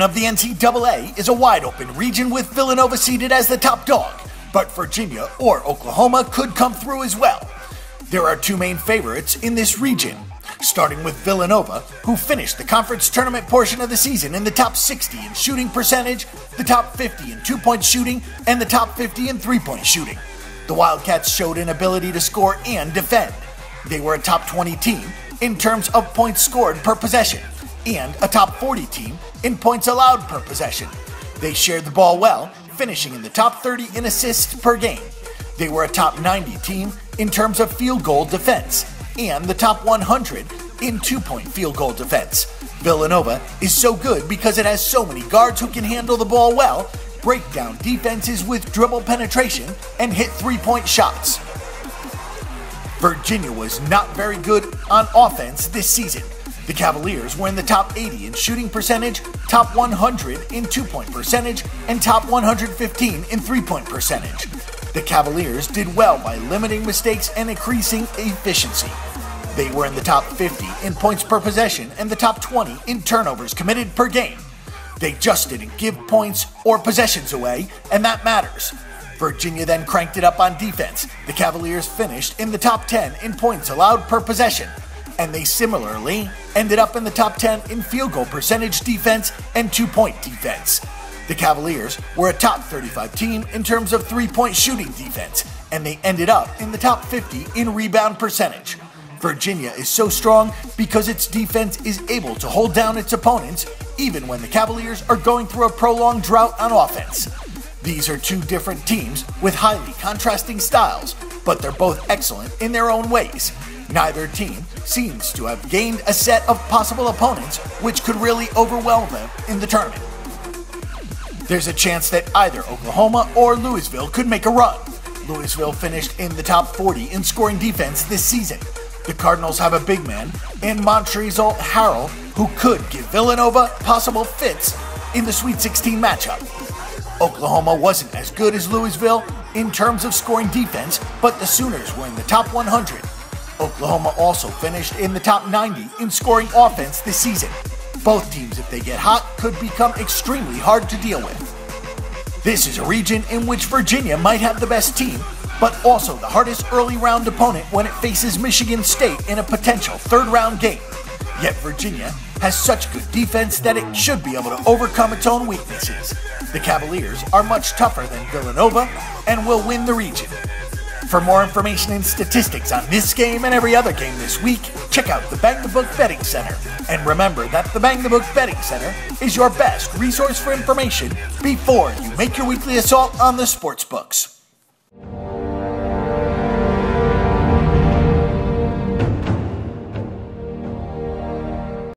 region of the NCAA is a wide-open region with Villanova seated as the top dog, but Virginia or Oklahoma could come through as well. There are two main favorites in this region, starting with Villanova, who finished the conference tournament portion of the season in the top 60 in shooting percentage, the top 50 in two-point shooting, and the top 50 in three-point shooting. The Wildcats showed an ability to score and defend. They were a top 20 team in terms of points scored per possession, and a top 40 team in points allowed per possession. They shared the ball well, finishing in the top 30 in assists per game. They were a top 90 team in terms of field goal defense, and the top 100 in two-point field goal defense. Villanova is so good because it has so many guards who can handle the ball well, break down defenses with dribble penetration, and hit three-point shots. Virginia was not very good on offense this season. The Cavaliers were in the top 80 in shooting percentage, top 100 in two-point percentage, and top 115 in three-point percentage. The Cavaliers did well by limiting mistakes and increasing efficiency. They were in the top 50 in points per possession and the top 20 in turnovers committed per game. They just didn't give points or possessions away, and that matters. Virginia then cranked it up on defense. The Cavaliers finished in the top 10 in points allowed per possession, and they similarly ended up in the top 10 in field goal percentage defense and two-point defense. The Cavaliers were a top 35 team in terms of three-point shooting defense, and they ended up in the top 50 in rebound percentage. Virginia is so strong because its defense is able to hold down its opponents even when the Cavaliers are going through a prolonged drought on offense. These are two different teams with highly contrasting styles, but they're both excellent in their own ways. Neither team seems to have gained a set of possible opponents which could really overwhelm them in the tournament. There's a chance that either Oklahoma or Louisville could make a run. Louisville finished in the top 40 in scoring defense this season. The Cardinals have a big man in Montrezl Harrell who could give Villanova possible fits in the Sweet 16 matchup. Oklahoma wasn't as good as Louisville in terms of scoring defense, but the Sooners were in the top 100. Oklahoma also finished in the top 90 in scoring offense this season. Both teams, if they get hot, could become extremely hard to deal with. This is a region in which Virginia might have the best team, but also the hardest early round opponent when it faces Michigan State in a potential third round game. Yet Virginia has such good defense that it should be able to overcome its own weaknesses. The Cavaliers are much tougher than Villanova and will win the region. For more information and statistics on this game and every other game this week, check out the Bang the Book Betting Center. And remember that the Bang the Book Betting Center is your best resource for information before you make your weekly assault on the sports books.